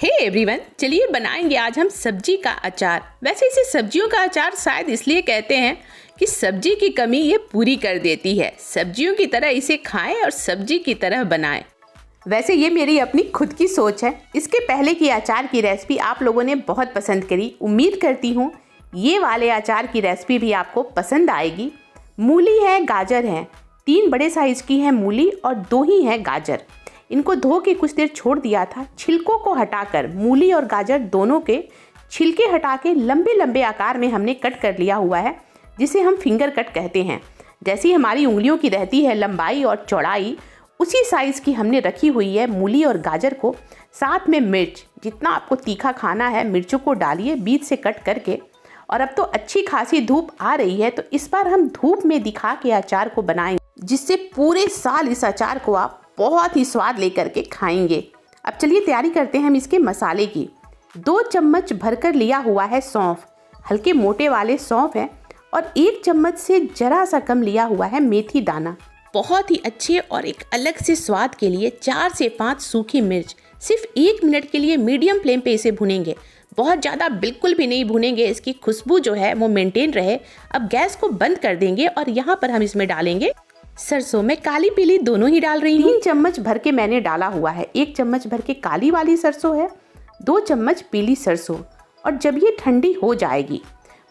Hey everyone, चलिए बनाएंगे आज हम सब्जी का अचार। वैसे इसे सब्जियों का अचार शायद इसलिए कहते हैं कि सब्जी की कमी ये पूरी कर देती है। सब्जियों की तरह इसे खाएं और सब्जी की तरह बनाएं। वैसे ये मेरी अपनी खुद की सोच है। इसके पहले की अचार की रेसिपी आप लोगों ने बहुत पसंद करी। उम्मीद करती हूँ ये वाले अचार की रेसिपी भी आपको पसंद आएगी। मूली है, गाजर है, 3 बड़े साइज़ की है मूली और 2 ही है गाजर। इनको धो के कुछ देर छोड़ दिया था। छिलकों को हटाकर मूली और गाजर दोनों के छिलके हटा के लंबे लंबे आकार में हमने कट कर लिया हुआ है, जिसे हम फिंगर कट कहते हैं। जैसी हमारी उंगलियों की रहती है लंबाई और चौड़ाई, उसी साइज़ की हमने रखी हुई है मूली और गाजर को। साथ में मिर्च, जितना आपको तीखा खाना है मिर्चों को डालिए बीच से कट करके। और अब तो अच्छी खासी धूप आ रही है, तो इस बार हम धूप में दिखा के अचार को बनाएंगे, जिससे पूरे साल इस अचार को आप बहुत ही स्वाद लेकर के खाएंगे। अब चलिए तैयारी करते हैं हम इसके मसाले की। 2 चम्मच भरकर लिया हुआ है सौंफ, हल्के मोटे वाले सौंफ है, और 1 चम्मच से जरा सा कम लिया हुआ है मेथी दाना। बहुत ही अच्छे और एक अलग से स्वाद के लिए 4 से 5 सूखी मिर्च। सिर्फ 1 मिनट के लिए मीडियम फ्लेम पे इसे भुनेंगे, बहुत ज़्यादा बिल्कुल भी नहीं भुनेंगे, इसकी खुशबू जो है वो मेंटेन रहे। अब गैस को बंद कर देंगे और यहाँ पर हम इसमें डालेंगे सरसों। मैं काली पीली दोनों ही डाल रही हूँ। 3 चम्मच भर के मैंने डाला हुआ है। 1 चम्मच भर के काली वाली सरसों है, 2 चम्मच पीली सरसों। और जब ये ठंडी हो जाएगी,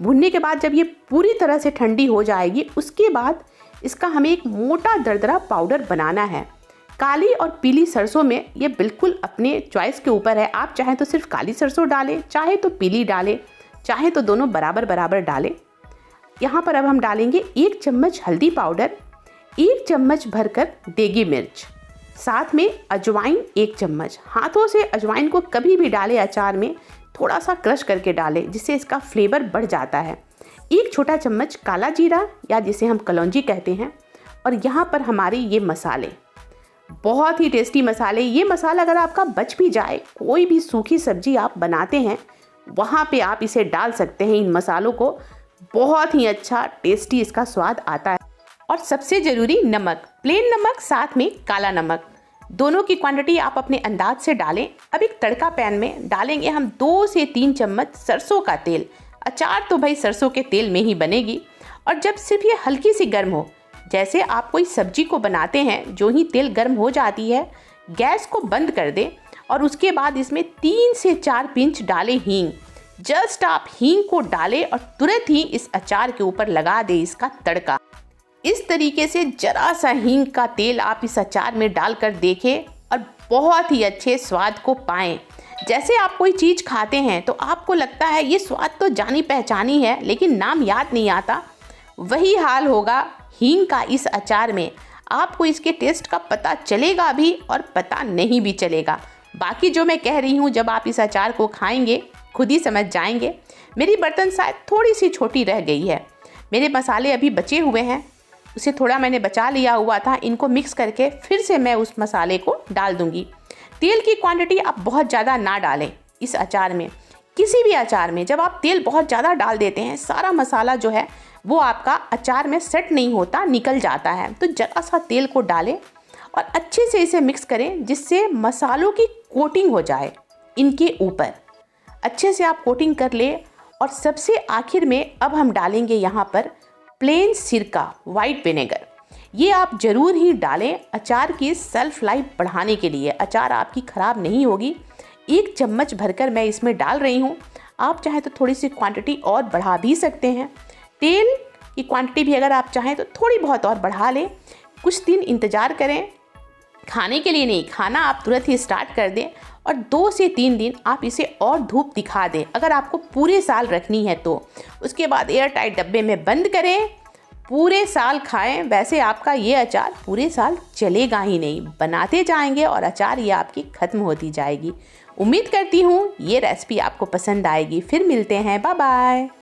भुनने के बाद जब ये पूरी तरह से ठंडी हो जाएगी, उसके बाद इसका हमें एक मोटा दरदरा पाउडर बनाना है। काली और पीली सरसों में ये बिल्कुल अपने चॉइस के ऊपर है। आप चाहें तो सिर्फ काली सरसों डालें, चाहे तो पीली डालें, चाहे तो दोनों बराबर बराबर डालें। यहाँ पर अब हम डालेंगे 1 चम्मच हल्दी पाउडर, 1 चम्मच भरकर देगी मिर्च, साथ में अजवाइन 1 चम्मच। हाथों से अजवाइन को कभी भी डालें अचार में, थोड़ा सा क्रश करके डालें, जिससे इसका फ्लेवर बढ़ जाता है। 1 छोटा चम्मच काला जीरा, या जिसे हम कलौंजी कहते हैं। और यहाँ पर हमारे ये मसाले, बहुत ही टेस्टी मसाले। ये मसाला अगर आपका बच भी जाए, कोई भी सूखी सब्जी आप बनाते हैं वहाँ पे आप इसे डाल सकते हैं। इन मसालों को बहुत ही अच्छा टेस्टी इसका स्वाद आता है। और सबसे ज़रूरी नमक, प्लेन नमक साथ में काला नमक, दोनों की क्वांटिटी आप अपने अंदाज से डालें। अब एक तड़का पैन में डालेंगे हम 2 से 3 चम्मच सरसों का तेल। अचार तो भाई सरसों के तेल में ही बनेगी। और जब सिर्फ ये हल्की सी गर्म हो, जैसे आप कोई सब्जी को बनाते हैं, जो ही तेल गर्म हो जाती है गैस को बंद कर दें। और उसके बाद इसमें 3 से 4 पिंच डालें हींग। जस्ट आप हींग को डालें और तुरंत ही इस अचार के ऊपर लगा दें इसका तड़का। इस तरीके से जरा सा हींग का तेल आप इस अचार में डालकर देखें और बहुत ही अच्छे स्वाद को पाएं। जैसे आप कोई चीज़ खाते हैं तो आपको लगता है ये स्वाद तो जानी पहचानी है, लेकिन नाम याद नहीं आता। वही हाल होगा हींग का इस अचार में। आपको इसके टेस्ट का पता चलेगा भी और पता नहीं भी चलेगा। बाकी जो मैं कह रही हूँ, जब आप इस अचार को खाएंगे खुद ही समझ जाएंगे। मेरी बर्तन शायद थोड़ी सी छोटी रह गई है। मेरे मसाले अभी बचे हुए हैं, उसे थोड़ा मैंने बचा लिया हुआ था। इनको मिक्स करके फिर से मैं उस मसाले को डाल दूंगी। तेल की क्वांटिटी आप बहुत ज़्यादा ना डालें इस अचार में। किसी भी अचार में जब आप तेल बहुत ज़्यादा डाल देते हैं, सारा मसाला जो है वो आपका अचार में सेट नहीं होता, निकल जाता है। तो जरा सा तेल को डालें और अच्छे से इसे मिक्स करें, जिससे मसालों की कोटिंग हो जाए इनके ऊपर। अच्छे से आप कोटिंग कर ले। और सबसे आखिर में अब हम डालेंगे यहाँ पर प्लेन सिरका, वाइट विनेगर। ये आप ज़रूर ही डालें अचार की सेल्फ लाइफ बढ़ाने के लिए। अचार आपकी ख़राब नहीं होगी। 1 चम्मच भरकर मैं इसमें डाल रही हूँ। आप चाहें तो थोड़ी सी क्वांटिटी और बढ़ा भी सकते हैं। तेल की क्वांटिटी भी अगर आप चाहें तो थोड़ी बहुत और बढ़ा लें। कुछ दिन इंतज़ार करें, खाने के लिए नहीं, खाना आप तुरंत ही स्टार्ट कर दें। और 2 से 3 दिन आप इसे और धूप दिखा दें, अगर आपको पूरे साल रखनी है तो। उसके बाद एयर टाइट डब्बे में बंद करें, पूरे साल खाएं। वैसे आपका ये अचार पूरे साल चलेगा ही नहीं, बनाते जाएंगे और अचार ये आपकी ख़त्म होती जाएगी। उम्मीद करती हूँ ये रेसिपी आपको पसंद आएगी। फिर मिलते हैं, बाय बाय।